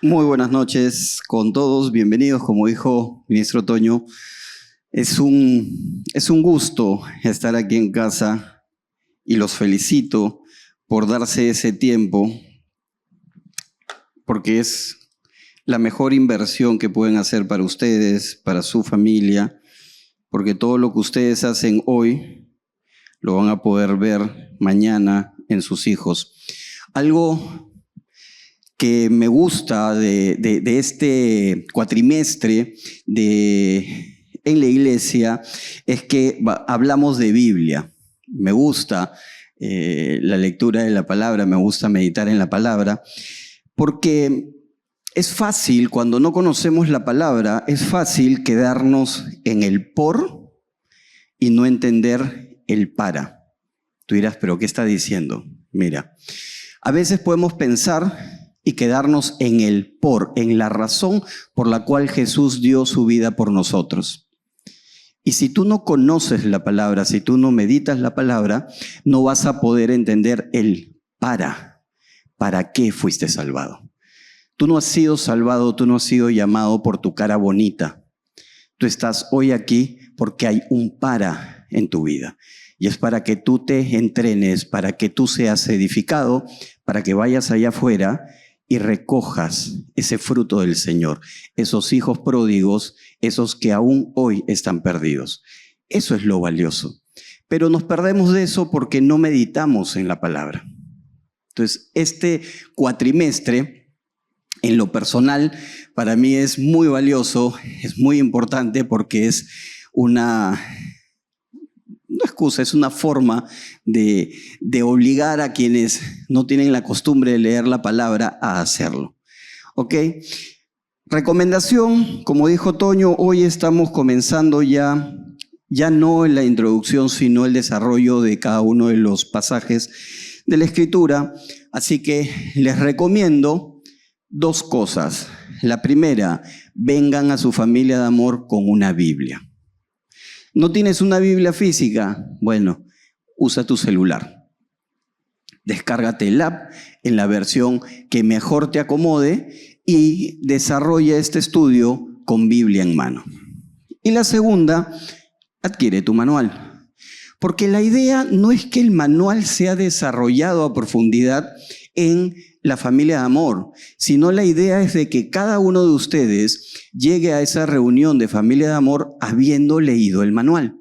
Muy buenas noches con todos, bienvenidos, como dijo el ministro Toño. Es un gusto estar aquí en casa y los felicito por darse ese tiempo, porque es la mejor inversión que pueden hacer para ustedes, para su familia, porque todo lo que ustedes hacen hoy lo van a poder ver mañana en sus hijos. Algo que me gusta de este cuatrimestre en la iglesia es que hablamos de Biblia. Me gusta la lectura de la palabra, me gusta meditar en la palabra, porque es fácil, cuando no conocemos la palabra, es fácil quedarnos en el por y no entender el para. Tú dirás, ¿pero qué está diciendo? Mira, a veces podemos pensar y quedarnos en el por, en la razón por la cual Jesús dio su vida por nosotros. Y si tú no conoces la palabra, si tú no meditas la palabra, no vas a poder entender el para qué fuiste salvado. Tú no has sido salvado, tú no has sido llamado por tu cara bonita. Tú estás hoy aquí porque hay un para en tu vida. Y es para que tú te entrenes, para que tú seas edificado, para que vayas allá afuera y recojas ese fruto del Señor, esos hijos pródigos, esos que aún hoy están perdidos. Eso es lo valioso. Pero nos perdemos de eso porque no meditamos en la palabra. Entonces, este cuatrimestre, en lo personal, para mí es muy valioso, es muy importante porque es una excusa, es una forma de obligar a quienes no tienen la costumbre de leer la palabra a hacerlo. ¿Ok? Recomendación, como dijo Toño, hoy estamos comenzando ya no en la introducción, sino el desarrollo de cada uno de los pasajes de la Escritura. Así que les recomiendo dos cosas. La primera, vengan a su familia de amor con una Biblia. ¿No tienes una Biblia física? Bueno, usa tu celular. Descárgate el app en la versión que mejor te acomode y desarrolla este estudio con Biblia en mano. Y la segunda, adquiere tu manual. Porque la idea no es que el manual sea desarrollado a profundidad en la familia de amor, sino la idea es de que cada uno de ustedes llegue a esa reunión de familia de amor habiendo leído el manual,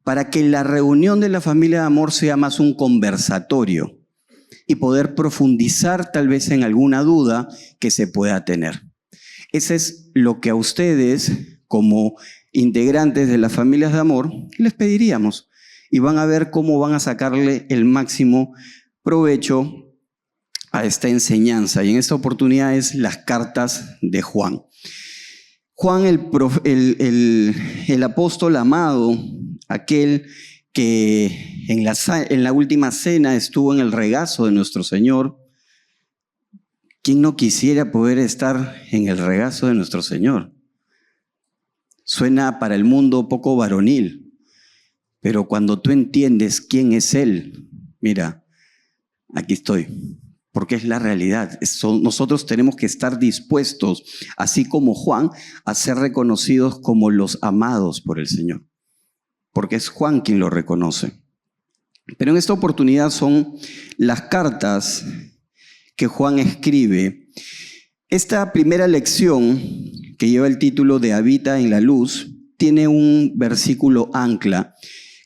para que la reunión de la familia de amor sea más un conversatorio y poder profundizar tal vez en alguna duda que se pueda tener. Ese es lo que a ustedes, como integrantes de las familias de amor, les pediríamos, y van a ver cómo van a sacarle el máximo provecho a esta enseñanza. Y en esta oportunidad es las cartas de Juan. Juan, el apóstol amado, aquel que en la última cena estuvo en el regazo de nuestro Señor. ¿Quién no quisiera poder estar en el regazo de nuestro Señor? Suena para el mundo poco varonil, pero cuando tú entiendes quién es Él, mira, aquí estoy. Porque es la realidad. Nosotros tenemos que estar dispuestos, así como Juan, a ser reconocidos como los amados por el Señor. Porque es Juan quien lo reconoce. Pero en esta oportunidad son las cartas que Juan escribe. Esta primera lección, que lleva el título de Habita en la Luz, tiene un versículo ancla.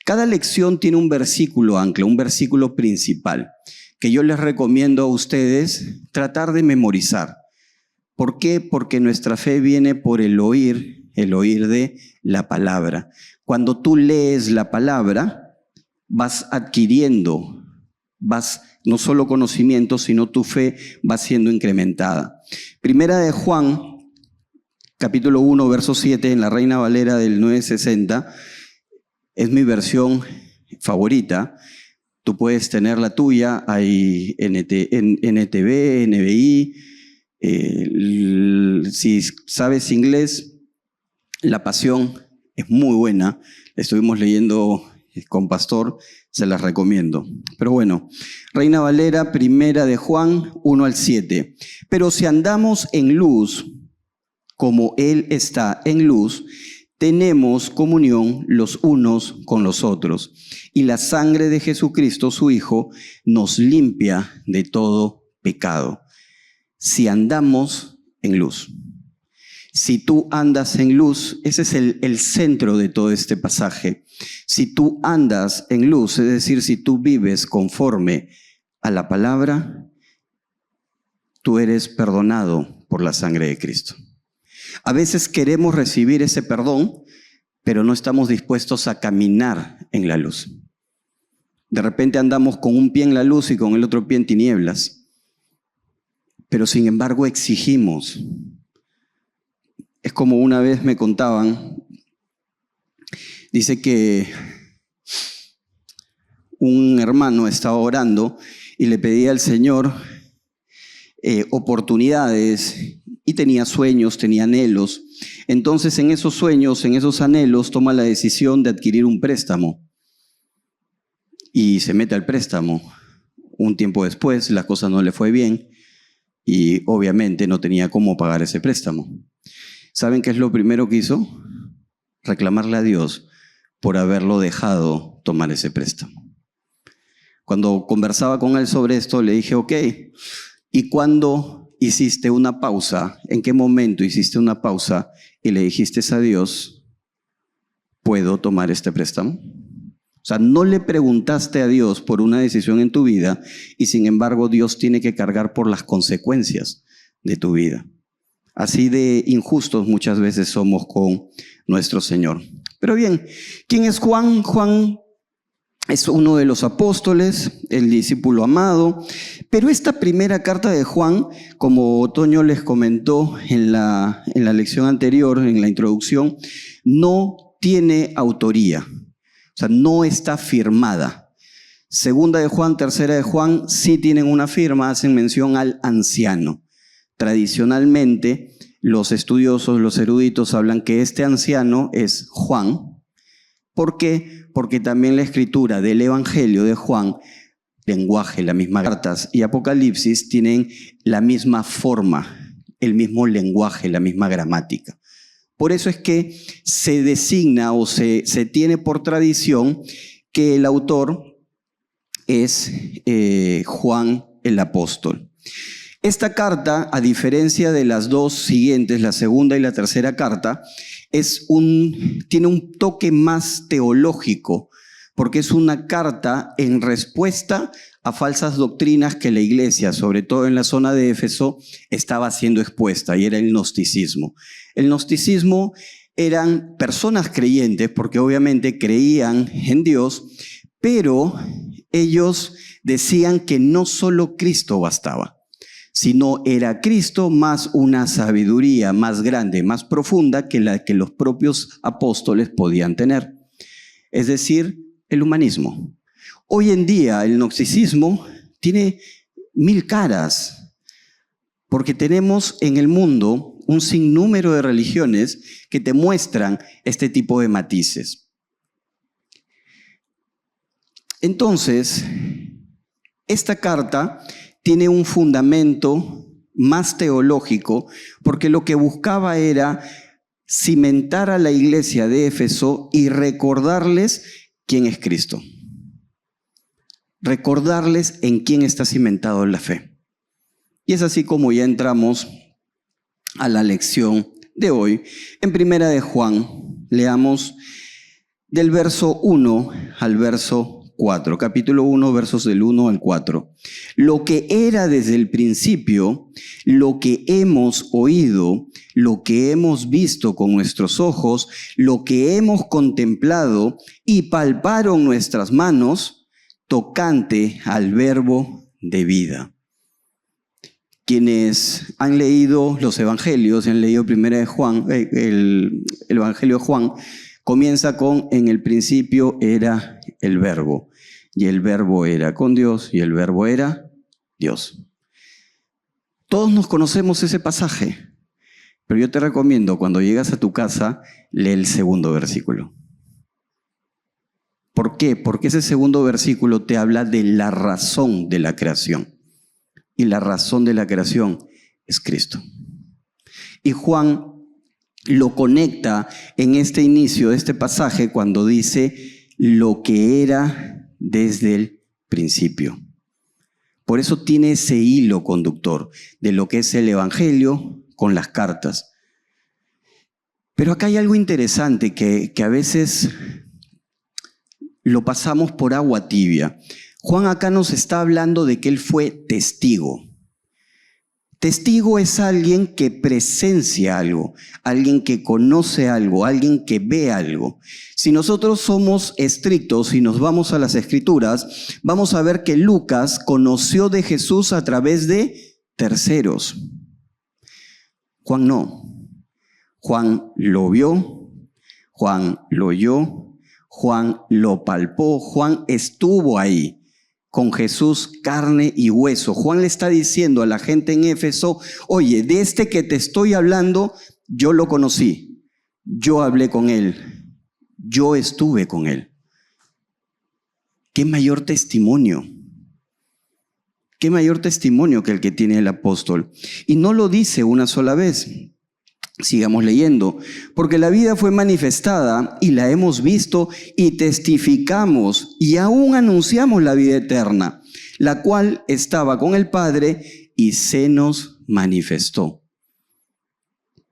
Cada lección tiene un versículo ancla, un versículo principal, que yo les recomiendo a ustedes tratar de memorizar. ¿Por qué? Porque nuestra fe viene por el oír de la palabra. Cuando tú lees la palabra, vas adquiriendo, no solo conocimiento, sino tu fe va siendo incrementada. Primera de Juan, capítulo 1, verso 7, en la Reina Valera del 960, es mi versión favorita. Tú puedes tener la tuya, hay NTV, NBI. Si sabes inglés, La Pasión es muy buena. La estuvimos leyendo con pastor, se las recomiendo. Pero bueno, Reina Valera, 1 de Juan 1 al 7. Pero si andamos en luz, como Él está en luz, tenemos comunión los unos con los otros. Y la sangre de Jesucristo, su Hijo, nos limpia de todo pecado. Si andamos en luz. Si tú andas en luz, ese es el centro de todo este pasaje. Si tú andas en luz, es decir, si tú vives conforme a la palabra, tú eres perdonado por la sangre de Cristo. A veces queremos recibir ese perdón, pero no estamos dispuestos a caminar en la luz. De repente andamos con un pie en la luz y con el otro pie en tinieblas, pero sin embargo exigimos. Es como una vez me contaban, dice que un hermano estaba orando y le pedía al Señor oportunidades y tenía sueños, tenía anhelos. Entonces en esos sueños, en esos anhelos, toma la decisión de adquirir un préstamo y se mete al préstamo. Un tiempo después la cosa no le fue bien y obviamente no tenía cómo pagar ese préstamo. ¿Saben qué es lo primero que hizo? Reclamarle a Dios por haberlo dejado tomar ese préstamo. Cuando conversaba con él sobre esto, le dije, ok, ¿y cuándo hiciste una pausa? ¿En qué momento hiciste una pausa y le dijiste a Dios, ¿puedo tomar este préstamo? O sea, no le preguntaste a Dios por una decisión en tu vida y sin embargo Dios tiene que cargar por las consecuencias de tu vida. Así de injustos muchas veces somos con nuestro Señor. Pero bien, ¿quién es Juan? Juan es uno de los apóstoles, el discípulo amado. Pero esta primera carta de Juan, como Toño les comentó en la lección anterior, en la introducción, no tiene autoría. O sea, no está firmada. Segunda de Juan, tercera de Juan, sí tienen una firma, hacen mención al anciano. Tradicionalmente, los estudiosos, los eruditos hablan que este anciano es Juan. ¿Por qué? Porque también la escritura del Evangelio de Juan, lenguaje, las mismas cartas y Apocalipsis tienen la misma forma, el mismo lenguaje, la misma gramática. Por eso es que se designa o se tiene por tradición que el autor es Juan el apóstol. Esta carta, a diferencia de las dos siguientes, la segunda y la tercera carta, tiene un toque más teológico, porque es una carta en respuesta a falsas doctrinas que la iglesia, sobre todo en la zona de Éfeso, estaba siendo expuesta, y era el gnosticismo. El gnosticismo eran personas creyentes, porque obviamente creían en Dios, pero ellos decían que no solo Cristo bastaba, sino era Cristo más una sabiduría más grande, más profunda que la que los propios apóstoles podían tener. Es decir, el humanismo. Hoy en día el gnosticismo tiene 1000 caras, porque tenemos en el mundo un sinnúmero de religiones que te muestran este tipo de matices. Entonces, esta carta tiene un fundamento más teológico, porque lo que buscaba era cimentar a la iglesia de Éfeso y recordarles quién es Cristo. Recordarles en quién está cimentado la fe. Y es así como ya entramos a la lección de hoy. En 1 de Juan, leamos del verso 1 al verso 4, capítulo 1, versos del 1 al 4. Lo que era desde el principio, lo que hemos oído, lo que hemos visto con nuestros ojos, lo que hemos contemplado y palparon nuestras manos, tocante al verbo de vida. Quienes han leído los evangelios, han leído primera de Juan, el evangelio de Juan, comienza con: en el principio era el verbo, y el verbo era con Dios, y el verbo era Dios. Todos nos conocemos ese pasaje, pero yo te recomiendo, cuando llegas a tu casa, lee el segundo versículo. ¿Por qué? Porque ese segundo versículo te habla de la razón de la creación. Y la razón de la creación es Cristo. Y Juan lo conecta en este inicio de este pasaje cuando dice lo que era desde el principio. Por eso tiene ese hilo conductor de lo que es el Evangelio con las cartas. Pero acá hay algo interesante que a veces lo pasamos por agua tibia. Juan acá nos está hablando de que él fue testigo. Testigo es alguien que presencia algo, alguien que conoce algo, alguien que ve algo. Si nosotros somos estrictos y nos vamos a las Escrituras, vamos a ver que Lucas conoció de Jesús a través de terceros. Juan no. Juan lo vio, Juan lo oyó, Juan lo palpó, Juan estuvo ahí con Jesús carne y hueso. Juan le está diciendo a la gente en Éfeso, oye, de este que te estoy hablando, yo lo conocí, yo hablé con él, yo estuve con él. ¿Qué mayor testimonio? ¿Qué mayor testimonio que el que tiene el apóstol? Y no lo dice una sola vez. Sigamos leyendo, porque la vida fue manifestada y la hemos visto y testificamos y aún anunciamos la vida eterna, la cual estaba con el Padre y se nos manifestó.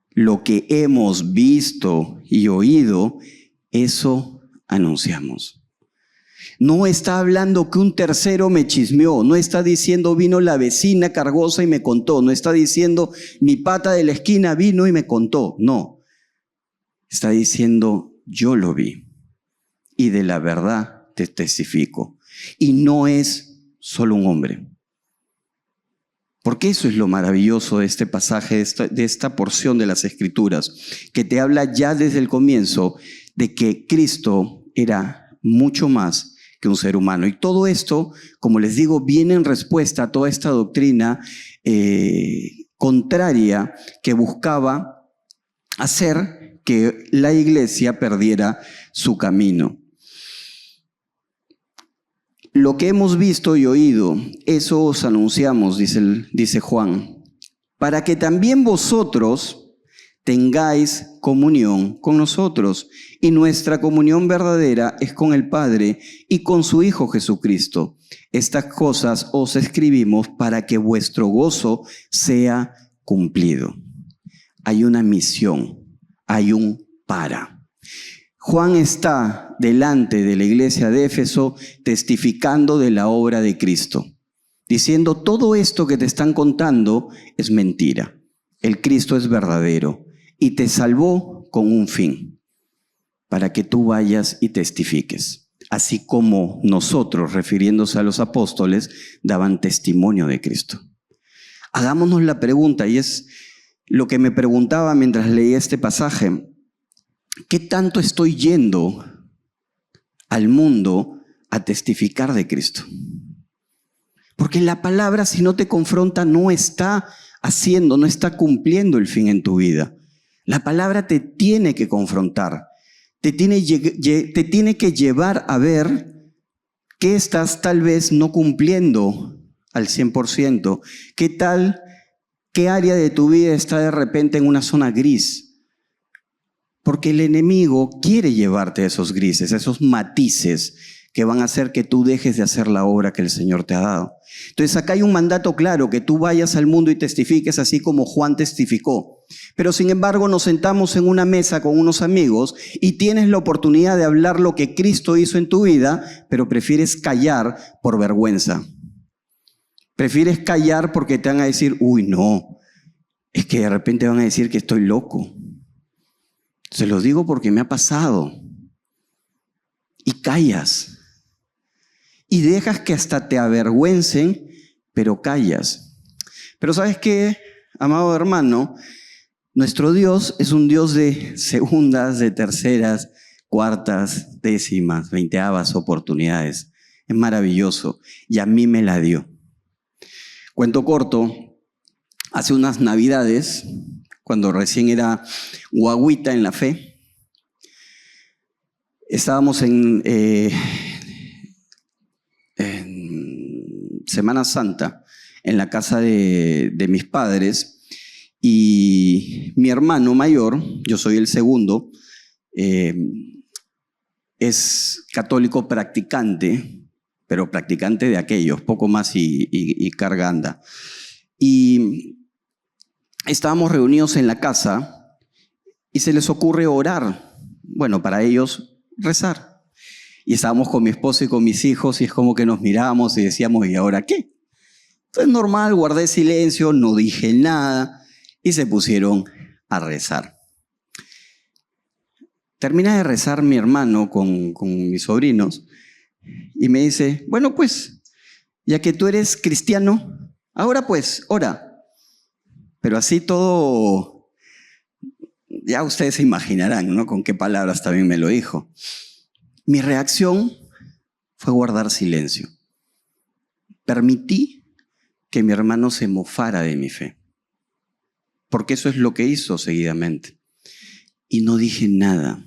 Lo que hemos visto y oído, eso anunciamos. No está hablando que un tercero me chismeó, no está diciendo vino la vecina cargosa y me contó, no está diciendo mi pata de la esquina vino y me contó, no. Está diciendo yo lo vi y de la verdad te testifico. Y no es solo un hombre. Porque eso es lo maravilloso de este pasaje, de esta porción de las Escrituras, que te habla ya desde el comienzo de que Cristo era mucho más que un ser humano. Y todo esto, como les digo, viene en respuesta a toda esta doctrina contraria que buscaba hacer que la iglesia perdiera su camino. Lo que hemos visto y oído, eso os anunciamos, dice Juan, para que también vosotros tengáis comunión con nosotros. Y nuestra comunión verdadera es con el Padre y con su Hijo Jesucristo. Estas cosas os escribimos para que vuestro gozo sea cumplido. Hay una misión, hay un para. Juan está delante de la iglesia de Éfeso testificando de la obra de Cristo, diciendo todo esto que te están contando es mentira. El Cristo es verdadero y te salvó con un fin, para que tú vayas y testifiques. Así como nosotros, refiriéndose a los apóstoles, daban testimonio de Cristo. Hagámonos la pregunta, y es lo que me preguntaba mientras leía este pasaje. ¿Qué tanto estoy yendo al mundo a testificar de Cristo? Porque la palabra, si no te confronta, no está haciendo, no está cumpliendo el fin en tu vida. La palabra te tiene que confrontar, te tiene que llevar a ver qué estás tal vez no cumpliendo al 100%, qué área de tu vida está de repente en una zona gris. Porque el enemigo quiere llevarte a esos grises, a esos matices que van a hacer que tú dejes de hacer la obra que el Señor te ha dado. Entonces acá hay un mandato claro, que tú vayas al mundo y testifiques así como Juan testificó. Pero sin embargo nos sentamos en una mesa con unos amigos y tienes la oportunidad de hablar lo que Cristo hizo en tu vida, pero prefieres callar por vergüenza. Prefieres callar porque te van a decir, uy, no, es que de repente van a decir que estoy loco. Se los digo porque me ha pasado. Y callas. Y dejas que hasta te avergüencen, pero callas. Pero ¿sabes qué, amado hermano? Nuestro Dios es un Dios de segundas, de terceras, cuartas, décimas, veinteavas oportunidades. Es maravilloso. Y a mí me la dio. Cuento corto, hace unas navidades, cuando recién era guagüita en la fe, Estábamos en Semana Santa en la casa de mis padres y mi hermano mayor, yo soy el segundo, es católico practicante, pero practicante de aquellos, poco más y carga anda. Y estábamos reunidos en la casa y se les ocurre orar. Bueno, para ellos rezar. Y estábamos con mi esposo y con mis hijos y es como que nos mirábamos y decíamos, ¿y ahora qué? Entonces normal, guardé silencio, no dije nada y se pusieron a rezar. Termina de rezar mi hermano con mis sobrinos y me dice, bueno pues, ya que tú eres cristiano, ahora pues, ora. Pero así todo, ya ustedes se imaginarán, ¿no? Con qué palabras también me lo dijo. Mi reacción fue guardar silencio. Permití que mi hermano se mofara de mi fe, porque eso es lo que hizo seguidamente. Y no dije nada.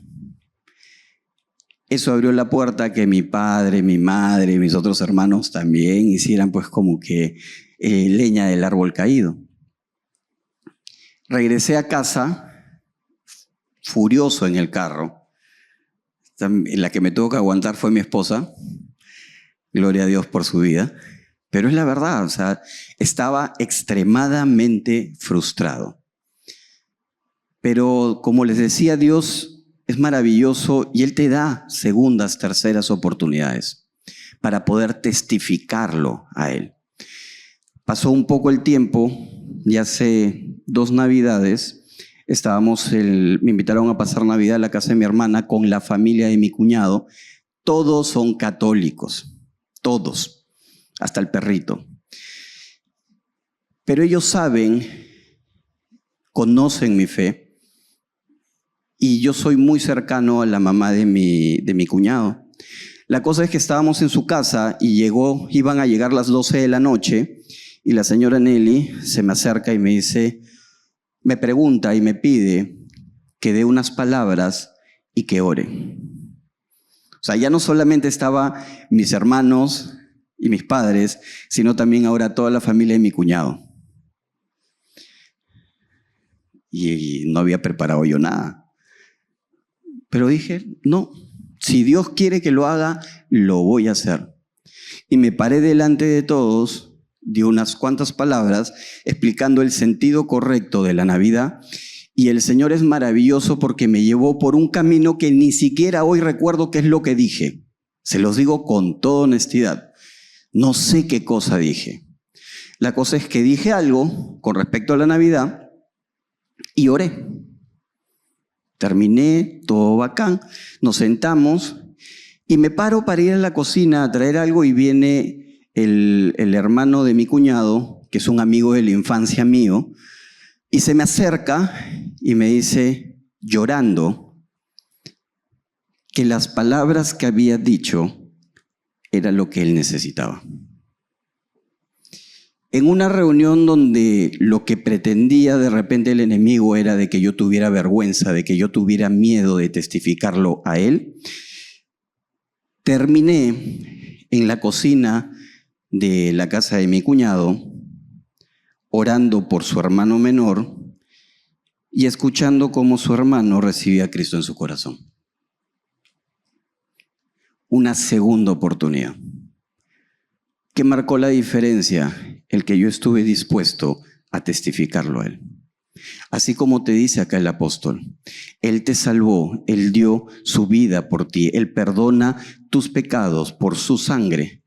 Eso abrió la puerta a que mi padre, mi madre y mis otros hermanos también hicieran pues como que leña del árbol caído. Regresé a casa furioso en el carro. La que me tuvo que aguantar fue mi esposa. Gloria a Dios por su vida. Pero es la verdad, o sea, estaba extremadamente frustrado. Pero como les decía, Dios es maravilloso y Él te da segundas, terceras oportunidades para poder testificarlo a Él. Pasó un poco el tiempo y hace 2 Navidades me invitaron a pasar Navidad a la casa de mi hermana con la familia de mi cuñado. Todos son católicos, todos, hasta el perrito. Pero ellos saben, conocen mi fe. Y yo soy muy cercano a la mamá de mi cuñado. La cosa es que estábamos en su casa y iban a llegar las 12 de la noche y la señora Nelly se me acerca y me dice, me pregunta y me pide que dé unas palabras y que ore. O sea, ya no solamente estaban mis hermanos y mis padres, sino también ahora toda la familia de mi cuñado. Y no había preparado yo nada. Pero dije, no, si Dios quiere que lo haga, lo voy a hacer. Y me paré delante de todos, di unas cuantas palabras explicando el sentido correcto de la Navidad. Y el Señor es maravilloso porque me llevó por un camino que ni siquiera hoy recuerdo qué es lo que dije. Se los digo con toda honestidad. No sé qué cosa dije. La cosa es que dije algo con respecto a la Navidad y oré. Terminé, todo bacán, nos sentamos y me paro para ir a la cocina a traer algo y viene el hermano de mi cuñado, que es un amigo de la infancia mío, y se me acerca y me dice, llorando, que las palabras que había dicho era lo que él necesitaba. En una reunión donde lo que pretendía de repente el enemigo era de que yo tuviera vergüenza, de que yo tuviera miedo de testificarlo a él, terminé en la cocina de la casa de mi cuñado, orando por su hermano menor y escuchando cómo su hermano recibía a Cristo en su corazón. Una segunda oportunidad. ¿Qué marcó la diferencia? El que yo estuve dispuesto a testificarlo a Él. Así como te dice acá el apóstol, Él te salvó, Él dio su vida por ti, Él perdona tus pecados por su sangre,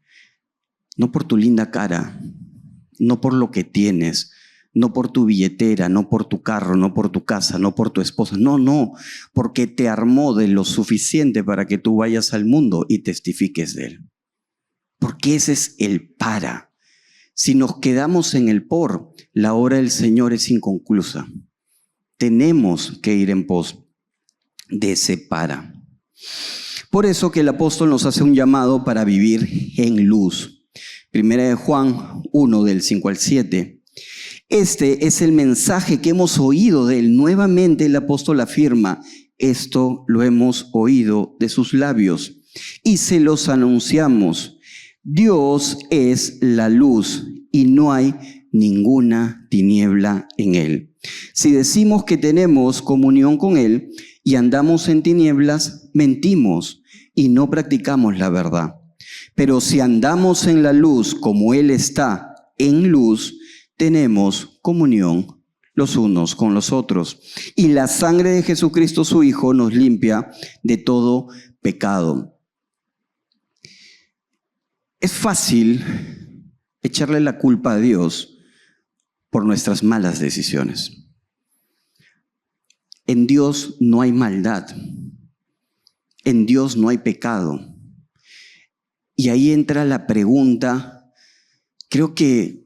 no por tu linda cara, no por lo que tienes, no por tu billetera, no por tu carro, no por tu casa, no por tu esposa, no, porque te armó de lo suficiente para que tú vayas al mundo y testifiques de Él. Porque ese es el para. Si nos quedamos en el por, la obra del Señor es inconclusa. Tenemos que ir en pos de ese para. Por eso que el apóstol nos hace un llamado para vivir en luz. Primera de Juan 1, del 5 al 7. Este es el mensaje que hemos oído de él. Nuevamente el apóstol afirma, esto lo hemos oído de sus labios y se los anunciamos. Dios es la luz y no hay ninguna tiniebla en él. Si decimos que tenemos comunión con él y andamos en tinieblas, mentimos y no practicamos la verdad. Pero si andamos en la luz como él está en luz, tenemos comunión los unos con los otros. Y la sangre de Jesucristo, su Hijo, nos limpia de todo pecado. Es fácil echarle la culpa a Dios por nuestras malas decisiones. En Dios no hay maldad. En Dios no hay pecado. Y ahí entra la pregunta, creo que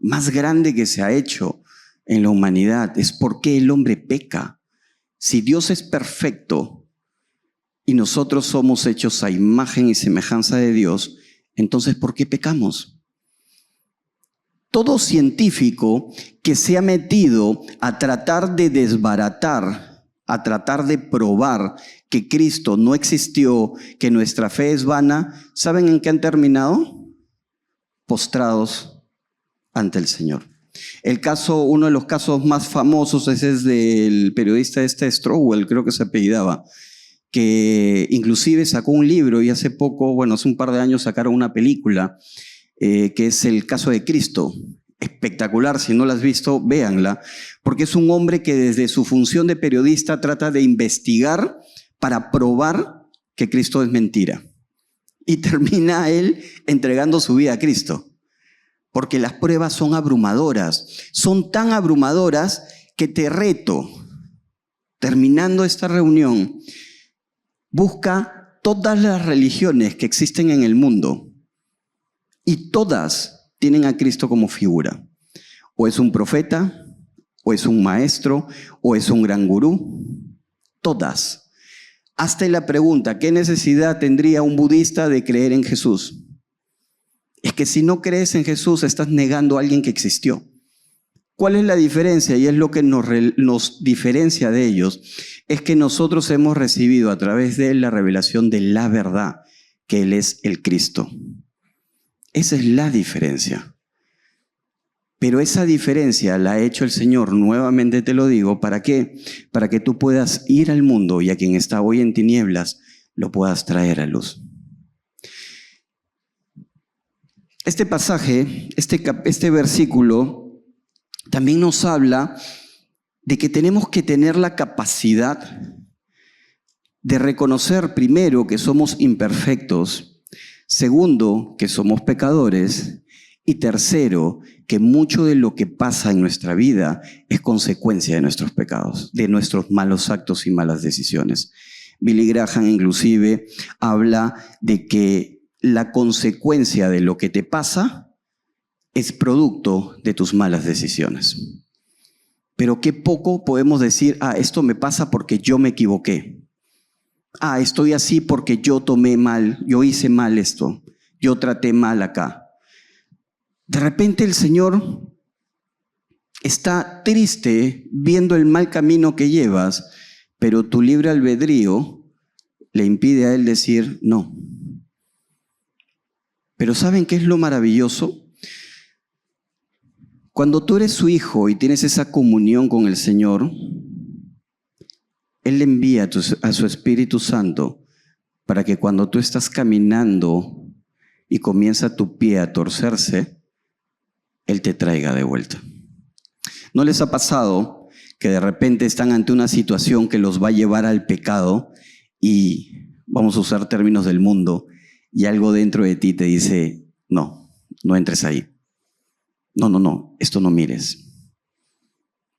más grande que se ha hecho en la humanidad, es por qué el hombre peca. Si Dios es perfecto y nosotros somos hechos a imagen y semejanza de Dios, entonces ¿por qué pecamos? Todo científico que se ha metido a tratar de desbaratar, a tratar de probar que Cristo no existió, que nuestra fe es vana, ¿saben en qué han terminado? Postrados ante el Señor. Uno de los casos más famosos es del periodista Strowell, creo que se apellidaba, que inclusive sacó un libro y hace un par de años sacaron una película que es el caso de Cristo. Espectacular, si no la has visto, véanla, porque es un hombre que desde su función de periodista trata de investigar para probar que Cristo es mentira. Y termina él entregando su vida a Cristo. Porque las pruebas son abrumadoras. Son tan abrumadoras que te reto, terminando esta reunión, busca todas las religiones que existen en el mundo y todas tienen a Cristo como figura. O es un profeta, o es un maestro, o es un gran gurú. Todas. Hazte la pregunta, ¿qué necesidad tendría un budista de creer en Jesús? Es que si no crees en Jesús, estás negando a alguien que existió. ¿Cuál es la diferencia? Y es lo que nos diferencia de ellos. Es que nosotros hemos recibido a través de él la revelación de la verdad, que él es el Cristo. Esa es la diferencia. Pero esa diferencia la ha hecho el Señor, nuevamente te lo digo, ¿para qué? Para que tú puedas ir al mundo y a quien está hoy en tinieblas, lo puedas traer a luz. Este pasaje, este versículo, también nos habla de que tenemos que tener la capacidad de reconocer primero que somos imperfectos, segundo, que somos pecadores, y tercero, que mucho de lo que pasa en nuestra vida es consecuencia de nuestros pecados, de nuestros malos actos y malas decisiones. Billy Graham inclusive habla de que la consecuencia de lo que te pasa es producto de tus malas decisiones. Pero qué poco podemos decir, esto me pasa porque yo me equivoqué. Estoy así porque yo tomé mal, yo hice mal esto, yo traté mal acá. De repente el Señor está triste viendo el mal camino que llevas, pero tu libre albedrío le impide a Él decir no. Pero ¿saben qué es lo maravilloso? Cuando tú eres su hijo y tienes esa comunión con el Señor, Él le envía a su Espíritu Santo para que cuando tú estás caminando y comienza tu pie a torcerse, Él te traiga de vuelta. ¿No les ha pasado que de repente están ante una situación que los va a llevar al pecado y vamos a usar términos del mundo y algo dentro de ti te dice, no entres ahí? No, esto no mires.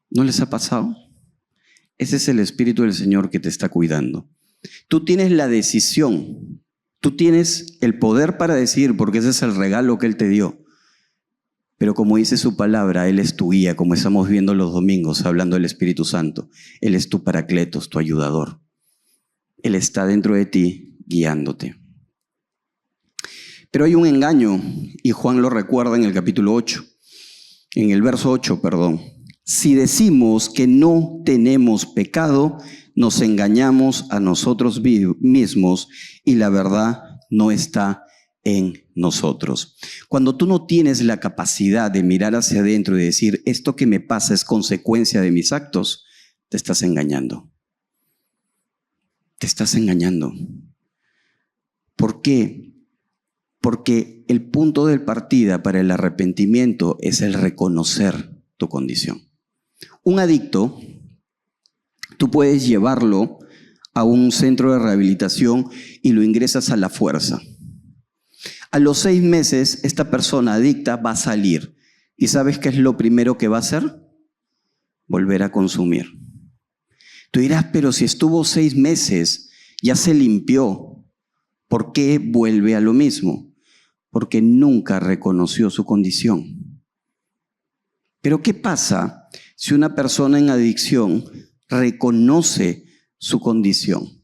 ¿No les ha pasado? Ese es el Espíritu del Señor que te está cuidando. Tú tienes la decisión, tú tienes el poder para decidir porque ese es el regalo que Él te dio. Pero como dice su palabra, Él es tu guía, como estamos viendo los domingos hablando del Espíritu Santo. Él es tu paracletos, tu ayudador. Él está dentro de ti guiándote. Pero hay un engaño y Juan lo recuerda en el capítulo 8, en el verso 8, perdón. Si decimos que no tenemos pecado, nos engañamos a nosotros mismos y la verdad no está en nosotros. Cuando tú no tienes la capacidad de mirar hacia adentro y decir, esto que me pasa es consecuencia de mis actos, te estás engañando. Te estás engañando. ¿Por qué? Porque el punto de partida para el arrepentimiento es el reconocer tu condición. Un adicto, tú puedes llevarlo a un centro de rehabilitación y lo ingresas a la fuerza. A los 6 meses, esta persona adicta va a salir. ¿Y sabes qué es lo primero que va a hacer? Volver a consumir. Tú dirás, pero si estuvo 6 meses, ya se limpió, ¿por qué vuelve a lo mismo? Porque nunca reconoció su condición. Pero ¿qué pasa si una persona en adicción reconoce su condición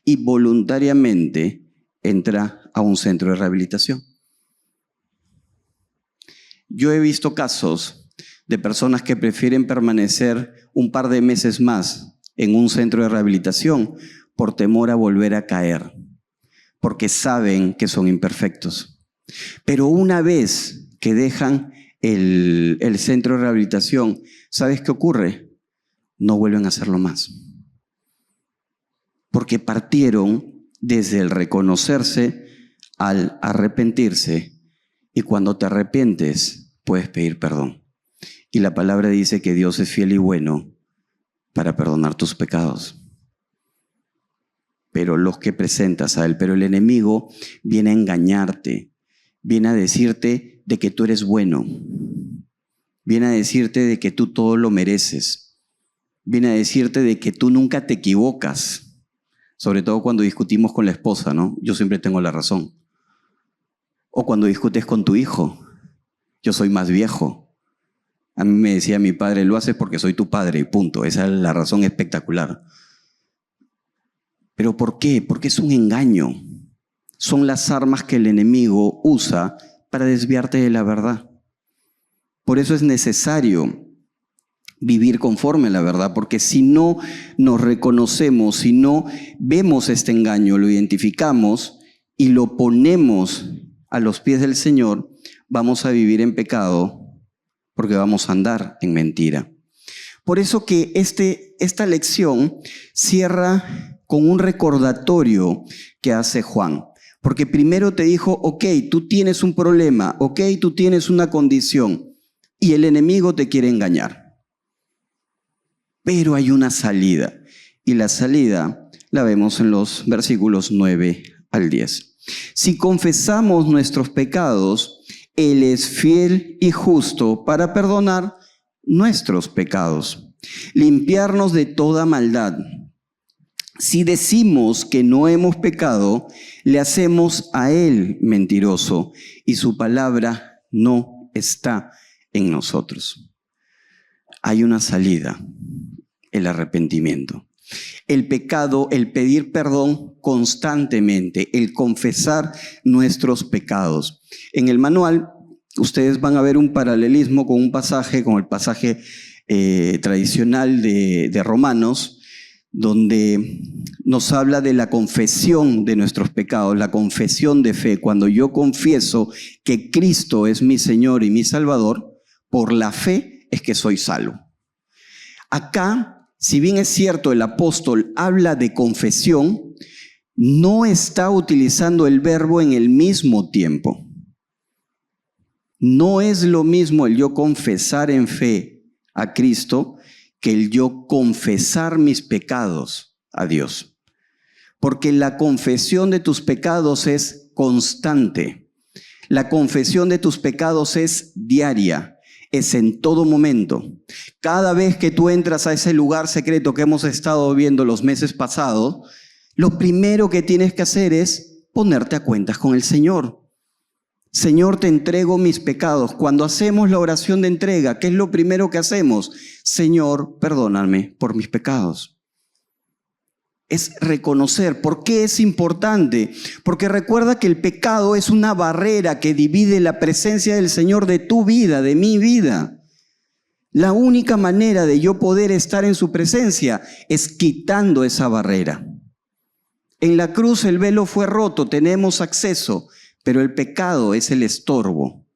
y voluntariamente entra a un centro de rehabilitación? Yo he visto casos de personas que prefieren permanecer un par de meses más en un centro de rehabilitación por temor a volver a caer, porque saben que son imperfectos. Pero una vez que dejan el centro de rehabilitación, ¿sabes qué ocurre? No vuelven a hacerlo más. Porque partieron desde el reconocerse al arrepentirse, y cuando te arrepientes puedes pedir perdón. Y la palabra dice que Dios es fiel y bueno para perdonar tus pecados. Pero los que presentas a Él, pero el enemigo viene a engañarte, viene a decirte de que tú eres bueno, viene a decirte de que tú todo lo mereces, viene a decirte de que tú nunca te equivocas, sobre todo cuando discutimos con la esposa, ¿no? Yo siempre tengo la razón. O cuando discutes con tu hijo, yo soy más viejo. A mí me decía mi padre, lo haces porque soy tu padre y punto. Esa es la razón espectacular. ¿Pero por qué? Porque es un engaño. Son las armas que el enemigo usa para desviarte de la verdad. Por eso es necesario vivir conforme a la verdad, porque si no nos reconocemos, si no vemos este engaño, lo identificamos y lo ponemos a los pies del Señor, vamos a vivir en pecado porque vamos a andar en mentira. Por eso que esta lección cierra con un recordatorio que hace Juan. Porque primero te dijo, ok, tú tienes un problema, ok, tú tienes una condición y el enemigo te quiere engañar. Pero hay una salida y la salida la vemos en los versículos 9 al 10. Si confesamos nuestros pecados, Él es fiel y justo para perdonar nuestros pecados, limpiarnos de toda maldad. Si decimos que no hemos pecado, le hacemos a Él mentiroso y su palabra no está en nosotros. Hay una salida, el arrepentimiento. El pecado, el pedir perdón constantemente, el confesar nuestros pecados. En el manual, ustedes van a ver un paralelismo con un pasaje, con el pasaje tradicional de Romanos, donde nos habla de la confesión de nuestros pecados, la confesión de fe. Cuando yo confieso que Cristo es mi Señor y mi Salvador, por la fe es que soy salvo. Acá, si bien es cierto, el apóstol habla de confesión, no está utilizando el verbo en el mismo tiempo. No es lo mismo el yo confesar en fe a Cristo que el yo confesar mis pecados a Dios. Porque la confesión de tus pecados es constante. La confesión de tus pecados es diaria. Es en todo momento. Cada vez que tú entras a ese lugar secreto que hemos estado viendo los meses pasados, lo primero que tienes que hacer es ponerte a cuentas con el Señor. Señor, te entrego mis pecados. Cuando hacemos la oración de entrega, ¿qué es lo primero que hacemos? Señor, perdóname por mis pecados. Es reconocer. ¿Por qué es importante? Porque recuerda que el pecado es una barrera que divide la presencia del Señor de tu vida, de mi vida. La única manera de yo poder estar en su presencia es quitando esa barrera. En la cruz el velo fue roto, tenemos acceso, pero el pecado es el estorbo.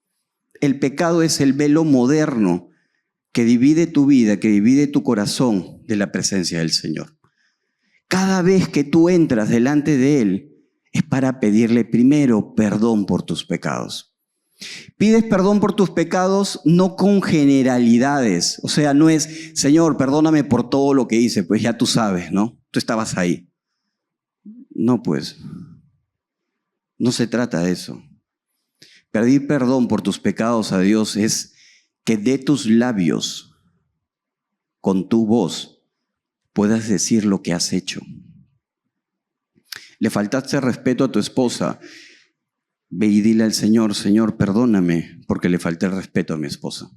El pecado es el velo moderno que divide tu vida, que divide tu corazón de la presencia del Señor. Cada vez que tú entras delante de Él, es para pedirle primero perdón por tus pecados. Pides perdón por tus pecados no con generalidades. O sea, no es, Señor, perdóname por todo lo que hice. Pues ya tú sabes, ¿no? Tú estabas ahí. No, pues, no se trata de eso. Pedir perdón por tus pecados a Dios es que de tus labios, con tu voz, puedas decir lo que has hecho. Le faltaste respeto a tu esposa. Ve y dile al Señor, Señor, perdóname porque le falté el respeto a mi esposa.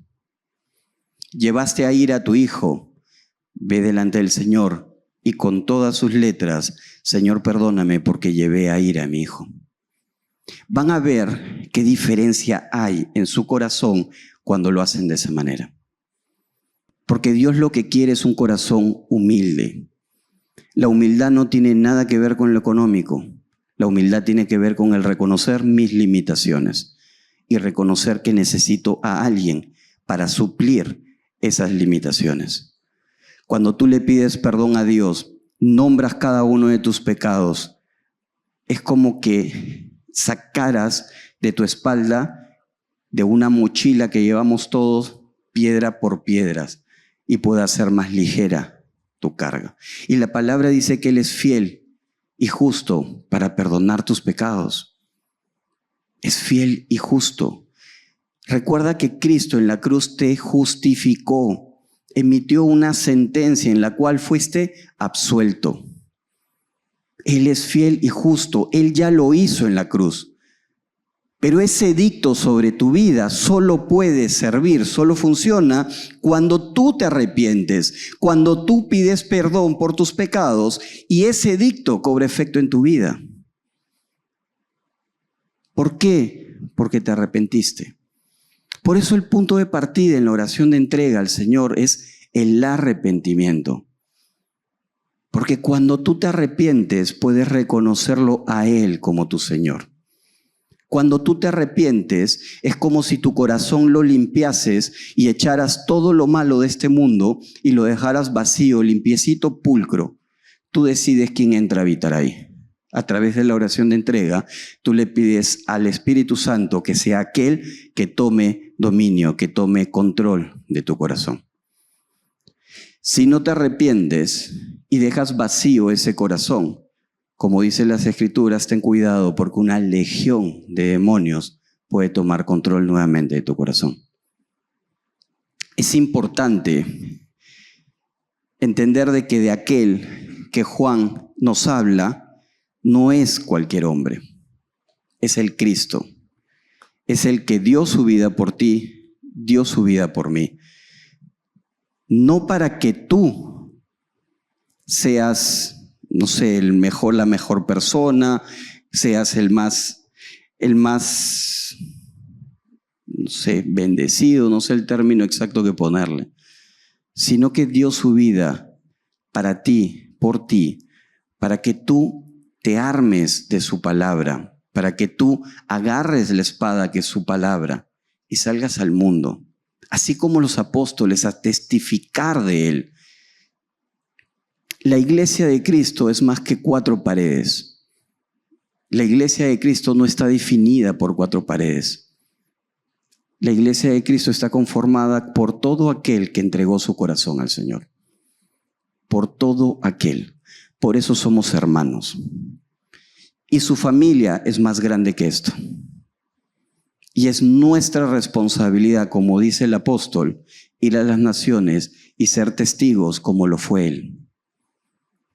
Llevaste a ira a tu hijo. Ve delante del Señor y con todas sus letras, Señor, perdóname porque llevé a ira a mi hijo. Van a ver qué diferencia hay en su corazón cuando lo hacen de esa manera. Porque Dios lo que quiere es un corazón humilde. La humildad no tiene nada que ver con lo económico. La humildad tiene que ver con el reconocer mis limitaciones y reconocer que necesito a alguien para suplir esas limitaciones. Cuando tú le pides perdón a Dios, nombras cada uno de tus pecados, es como que sacaras de tu espalda, de una mochila que llevamos todos, piedra por piedras, y pueda ser más ligera tu carga. Y la palabra dice que Él es fiel y justo para perdonar tus pecados. Es fiel y justo. Recuerda que Cristo en la cruz te justificó, emitió una sentencia en la cual fuiste absuelto. Él es fiel y justo, Él ya lo hizo en la cruz. Pero ese edicto sobre tu vida solo puede servir, solo funciona cuando tú te arrepientes, cuando tú pides perdón por tus pecados y ese edicto cobra efecto en tu vida. ¿Por qué? Porque te arrepentiste. Por eso el punto de partida en la oración de entrega al Señor es el arrepentimiento. Porque cuando tú te arrepientes puedes reconocerlo a Él como tu Señor. Cuando tú te arrepientes, es como si tu corazón lo limpiases y echaras todo lo malo de este mundo y lo dejaras vacío, limpiecito, pulcro. Tú decides quién entra a habitar ahí. A través de la oración de entrega, tú le pides al Espíritu Santo que sea aquel que tome dominio, que tome control de tu corazón. Si no te arrepientes y dejas vacío ese corazón, como dicen las Escrituras, ten cuidado porque una legión de demonios puede tomar control nuevamente de tu corazón. Es importante entender de que de aquel que Juan nos habla no es cualquier hombre, es el Cristo. Es el que dio su vida por ti, dio su vida por mí. No para que tú seas, no sé, el mejor, la mejor persona, seas el más, no sé, bendecido, no sé el término exacto que ponerle, sino que dio su vida para ti, por ti, para que tú te armes de su palabra, para que tú agarres la espada que es su palabra y salgas al mundo, así como los apóstoles, a testificar de Él. La iglesia de Cristo es más que 4 paredes. La iglesia de Cristo no está definida por 4 paredes. La iglesia de Cristo está conformada por todo aquel que entregó su corazón al Señor. Por todo aquel. Por eso somos hermanos. Y su familia es más grande que esto. Y es nuestra responsabilidad, como dice el apóstol, ir a las naciones y ser testigos como lo fue él.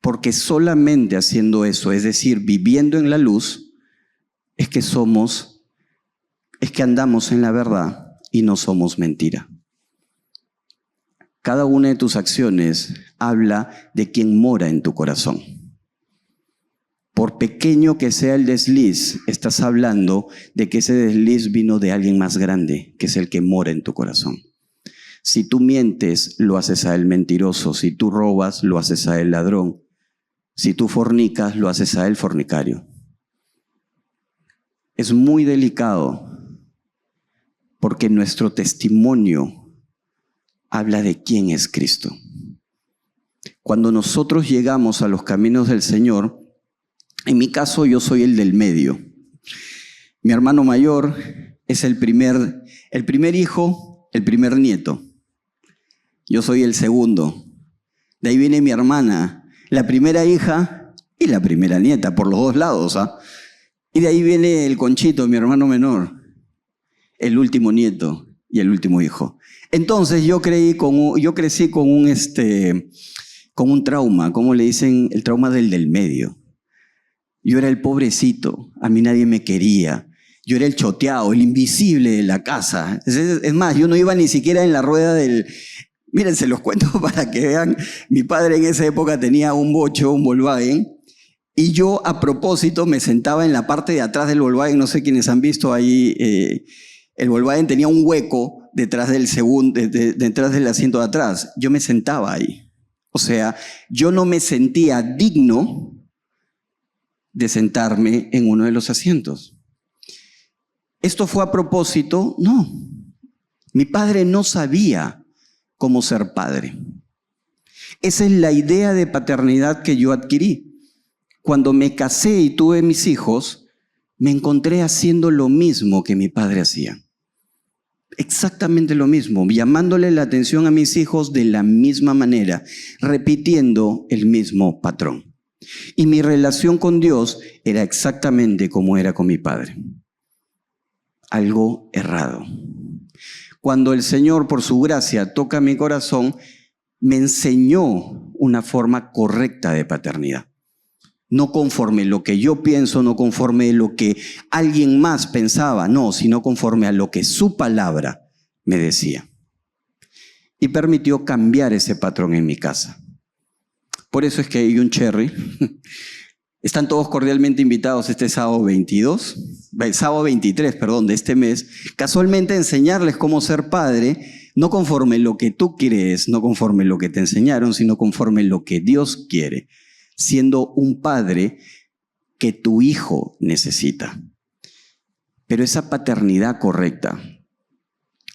Porque solamente haciendo eso, es decir, viviendo en la luz, es que andamos en la verdad y no somos mentira. Cada una de tus acciones habla de quién mora en tu corazón. Por pequeño que sea el desliz, estás hablando de que ese desliz vino de alguien más grande, que es el que mora en tu corazón. Si tú mientes, lo haces a él mentiroso. Si tú robas, lo haces a él ladrón. Si tú fornicas, lo haces a él fornicario. Es muy delicado porque nuestro testimonio habla de quién es Cristo. Cuando nosotros llegamos a los caminos del Señor, en mi caso yo soy el del medio. Mi hermano mayor es el primer hijo, el primer nieto. Yo soy el segundo. De ahí viene mi hermana, la primera hija y la primera nieta, por los dos lados, ¿ah? Y de ahí viene el Conchito, mi hermano menor, el último nieto y el último hijo. Entonces yo crecí con un trauma, ¿cómo le dicen? El trauma del medio. Yo era el pobrecito, a mí nadie me quería. Yo era el choteado, el invisible de la casa. Es más, yo no iba ni siquiera en la rueda del... Miren, se los cuento para que vean. Mi padre en esa época tenía un bocho, un Volkswagen, y yo a propósito me sentaba en la parte de atrás del Volkswagen. No sé quiénes han visto ahí. El Volkswagen tenía un hueco detrás del detrás del asiento de atrás. Yo me sentaba ahí. O sea, yo no me sentía digno de sentarme en uno de los asientos. ¿Esto fue a propósito? No. Mi padre no sabía cómo ser padre. Esa es la idea de paternidad que yo adquirí. Cuando me casé y tuve mis hijos, me encontré haciendo lo mismo que mi padre hacía. Exactamente lo mismo, llamándole la atención a mis hijos de la misma manera, repitiendo el mismo patrón. Y mi relación con Dios era exactamente como era con mi padre. Algo errado. Cuando el Señor, por su gracia, toca mi corazón, me enseñó una forma correcta de paternidad. No conforme lo que yo pienso, no conforme lo que alguien más pensaba, no, sino conforme a lo que su palabra me decía. Y permitió cambiar ese patrón en mi casa. Por eso es que hay un cherry. Están todos cordialmente invitados este sábado 23, de este mes, casualmente a enseñarles cómo ser padre, no conforme lo que tú quieres, no conforme lo que te enseñaron, sino conforme lo que Dios quiere, siendo un padre que tu hijo necesita. Pero esa paternidad correcta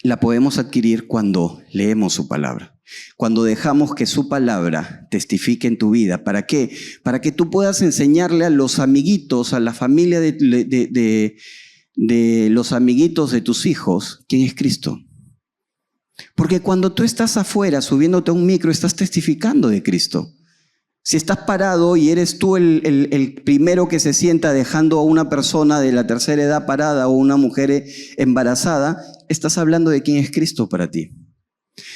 la podemos adquirir cuando leemos su palabra. Cuando dejamos que su palabra testifique en tu vida. ¿Para qué? Para que tú puedas enseñarle a los amiguitos, a la familia de los amiguitos de tus hijos, quién es Cristo. Porque cuando tú estás afuera subiéndote a un micro, estás testificando de Cristo. Si estás parado y eres tú el primero que se sienta dejando a una persona de la tercera edad parada o una mujer embarazada, estás hablando de quién es Cristo para ti.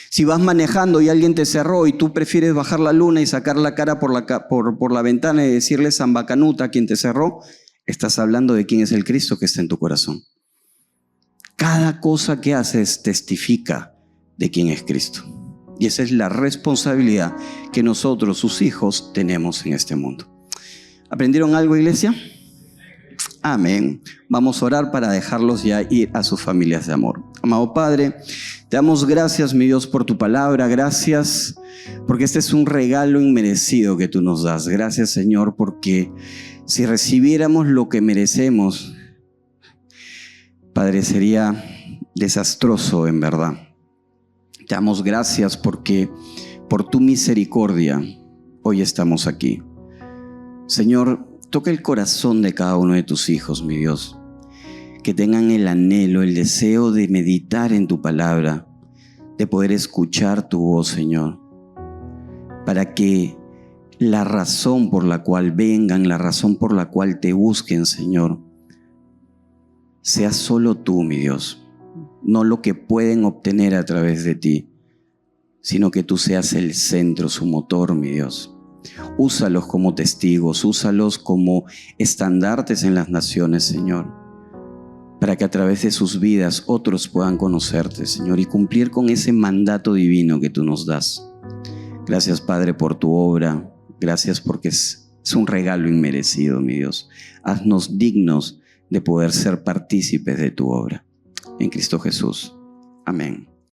Si vas manejando y alguien te cerró y tú prefieres bajar la luna y sacar la cara por la ventana y decirle Zambacanuta a quien te cerró, estás hablando de quién es el Cristo que está en tu corazón. Cada cosa que haces testifica de quién es Cristo. Y esa es la responsabilidad que nosotros, sus hijos, tenemos en este mundo. ¿Aprendieron algo, iglesia? Amén. Vamos a orar para dejarlos ya ir a sus familias de amor. Amado Padre, te damos gracias, mi Dios, por tu palabra. Gracias porque este es un regalo inmerecido que tú nos das. Gracias, Señor, porque si recibiéramos lo que merecemos, Padre, sería desastroso en verdad. Te damos gracias porque por tu misericordia hoy estamos aquí. Señor, toca el corazón de cada uno de tus hijos, mi Dios. Que tengan el anhelo, el deseo de meditar en tu palabra, de poder escuchar tu voz, Señor. Para que la razón por la cual vengan, la razón por la cual te busquen, Señor, sea solo tú, mi Dios. No lo que pueden obtener a través de ti, sino que tú seas el centro, su motor, mi Dios. Úsalos como testigos, úsalos como estandartes en las naciones, Señor, para que a través de sus vidas otros puedan conocerte, Señor, y cumplir con ese mandato divino que tú nos das. Gracias, Padre, por tu obra. Gracias porque es un regalo inmerecido, mi Dios. Haznos dignos de poder ser partícipes de tu obra. En Cristo Jesús. Amén.